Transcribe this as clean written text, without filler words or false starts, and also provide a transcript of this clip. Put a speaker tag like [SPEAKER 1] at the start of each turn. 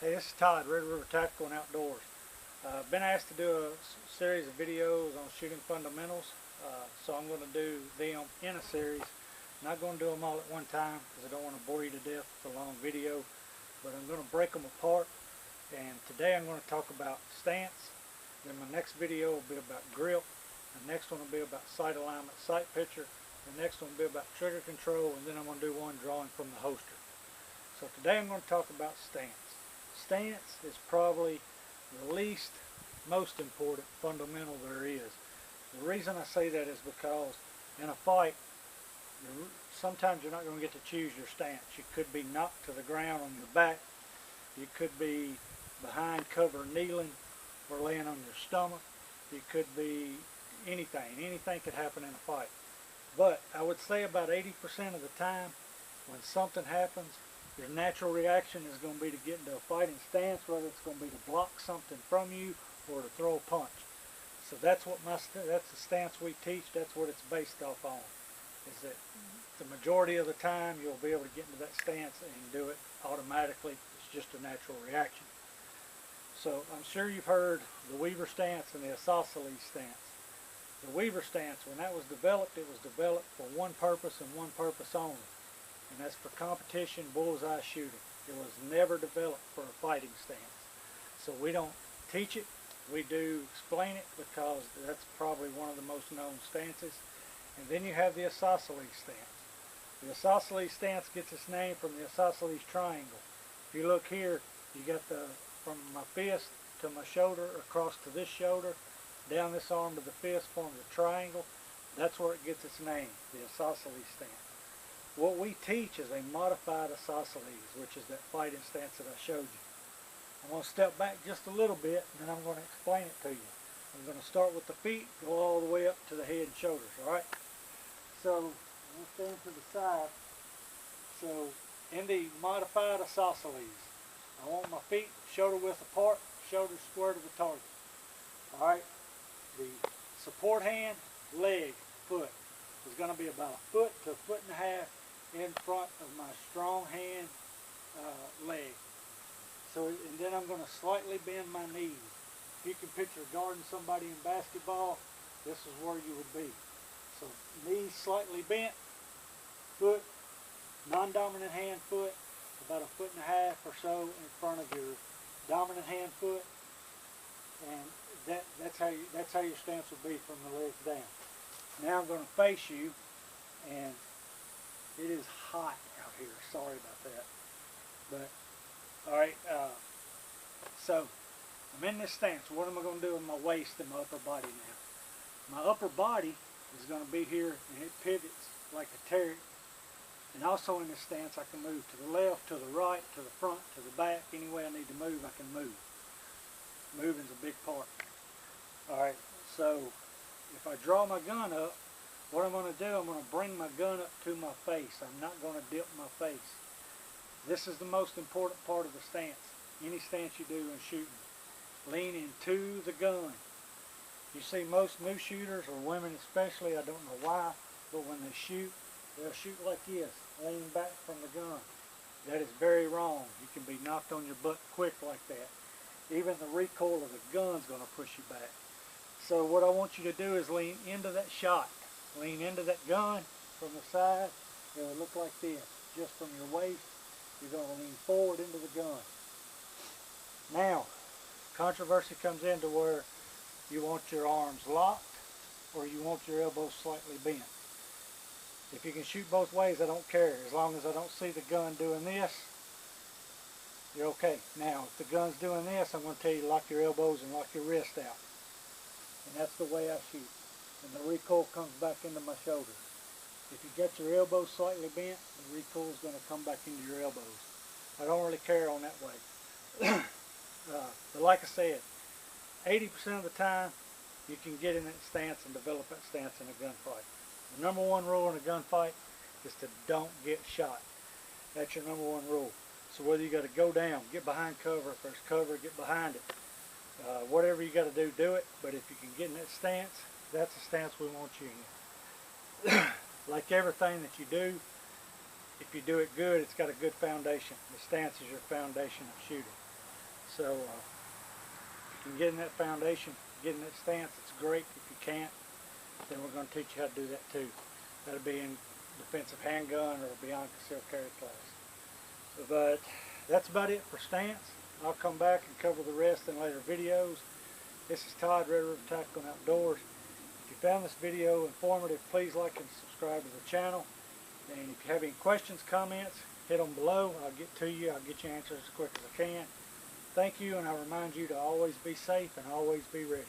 [SPEAKER 1] Hey, this is Todd, Red River Tactical and Outdoors. I've been asked to do a series of videos on shooting fundamentals, so I'm going to do them in a series. I'm not going to do them all at one time because I don't want to bore you to death with a long video, but I'm going to break them apart. And today I'm going to talk about stance. Then my next video will be about grip. The next one will be about sight alignment, sight picture. The next one will be about trigger control, and then I'm going to do one drawing from the holster. So today I'm going to talk about stance. Stance is probably the least most important fundamental there is. The reason I say that is because in a fight, sometimes you're not going to get to choose your stance. You could be knocked to the ground on your back. You could be behind cover kneeling or laying on your stomach. You could be anything. Anything could happen in a fight. But I would say about 80% of the time when something happens, your natural reaction is going to be to get into a fighting stance, whether it's going to be to block something from you or to throw a punch. So that's the stance we teach. That's what it's based off on. Is that the majority of the time you'll be able to get into that stance and do it automatically. It's just a natural reaction. So I'm sure you've heard the Weaver stance and the isosceles stance. The Weaver stance, when that was developed, it was developed for one purpose and one purpose only. And that's for competition bullseye shooting. It was never developed for a fighting stance. So we don't teach it, we do explain it because that's probably one of the most known stances. And then you have the isosceles stance. The isosceles stance gets its name from the isosceles triangle. If you look here, you got from my fist to my shoulder, across to this shoulder, down this arm to the fist forms a triangle. That's where it gets its name, the isosceles stance. What we teach is a modified isosceles, which is that fighting stance that I showed you. I'm going to step back just a little bit, and then I'm going to explain it to you. I'm going to start with the feet, go all the way up to the head and shoulders, all right? So, I'm going to stand to the side. So, in the modified isosceles, I want my feet shoulder width apart, shoulders square to the target. All right? The support hand, leg, foot is going to be about a foot to a foot and a half in front of my strong hand leg. So, and then I'm going to slightly bend my knees. If you can picture guarding somebody in basketball, this is where you would be. So knees slightly bent, foot, non-dominant hand foot, about a foot and a half or so in front of your dominant hand foot, and that's how your stance will be from the legs down. Now I'm going to face you, and it is hot out here. Sorry about that. But, alright, so I'm in this stance. What am I going to do with my waist and my upper body now? My upper body is going to be here, and it pivots like a terrier. And also in this stance, I can move to the left, to the right, to the front, to the back. Any way I need to move, I can move. Moving is a big part. Alright, so if I draw my gun up, what I'm going to do, I'm going to bring my gun up to my face. I'm not going to dip my face. This is the most important part of the stance. Any stance you do in shooting. Lean into the gun. You see most new shooters, or women especially, I don't know why, but when they shoot, they'll shoot like this, lean back from the gun. That is very wrong. You can be knocked on your butt quick like that. Even the recoil of the gun's going to push you back. So what I want you to do is lean into that shot. Lean into that gun from the side. It will look like this. Just from your waist, you're going to lean forward into the gun. Now, controversy comes into where you want your arms locked or you want your elbows slightly bent. If you can shoot both ways, I don't care. As long as I don't see the gun doing this, you're okay. Now, if the gun's doing this, I'm going to tell you to lock your elbows and lock your wrist out. And that's the way I shoot. And the recoil comes back into my shoulders. If you get your elbows slightly bent, the recoil is going to come back into your elbows. I don't really care on that way. But like I said, 80% of the time, you can get in that stance and develop that stance in a gunfight. The number one rule in a gunfight is to don't get shot. That's your number one rule. So whether you got to go down, get behind cover, if there's cover, get behind it. Whatever you got to do, do it. But if you can get in that stance, that's the stance we want you in. Like everything that you do, if you do it good, it's got a good foundation. The stance is your foundation of shooting. So if you can get in that foundation, get in that stance, it's great. If you can't, then we're going to teach you how to do that too. That'll be in defensive handgun or beyond concealed carry class. But that's about it for stance. I'll come back and cover the rest in later videos. This is Todd, Red River Tactical and Outdoors. If you found this video informative, please like and subscribe to the channel. And if you have any questions, comments, hit them below. I'll get to you. I'll get you answers as quick as I can. Thank you, and I remind you to always be safe and always be ready.